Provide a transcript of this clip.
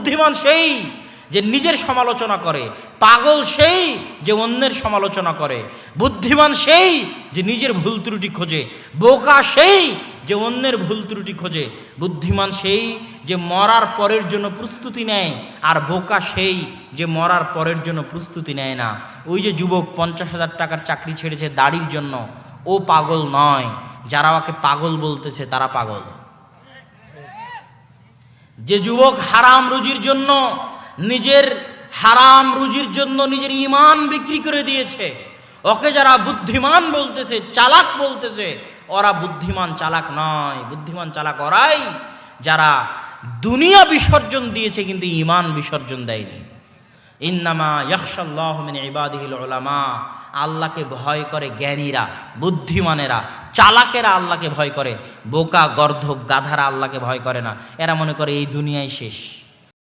বুদ্ধিমান সেই যে নিজের সমালোচনা করে, পাগল সেই যে অন্যের সমালোচনা করে, বুদ্ধিমান সেই যে নিজের ভুল ত্রুটি খোঁজে, বোকা সেই যে অন্যের ভুল ত্রুটি খোঁজে, বুদ্ধিমান সেই যে মরার পরের জন্য প্রস্তুতি নেয়, আর বোকা সেই যে মরার পরের জন্য প্রস্তুতি নেয় না। ওই যে যুবক 50,000 টাকার চাকরি ছেড়েছে দাড়ির জন্য, ও পাগল নয়, যারা ওকে পাগল বলতেছে তারা পাগল। যে যুবক হারাম রুজির জন্য, নিজের হারাম রুজির জন্য নিজের ঈমান বিক্রি করে দিয়েছে, ওকে যারা বুদ্ধিমান বলতেছে, চালাক বলতেছে, ওরা বুদ্ধিমান চালাক নয়। বুদ্ধিমান চালাক ওরাই যারা দুনিয়া বিসর্জন দিয়েছে কিন্তু ঈমান বিসর্জন দেয়নি। ইন্নামা ইয়াখশাল্লাহু মিন ইবাদিহিল উলামা, আল্লাহকে ভয় করে জ্ঞানীরা, বুদ্ধিমানেরা, চালাকেরা আল্লাহকে ভয় করে। বোকা গর্ধব গাধারা আল্লাহকে ভয় করে না, এরা মনে করে এই দুনিয়ায় শেষ।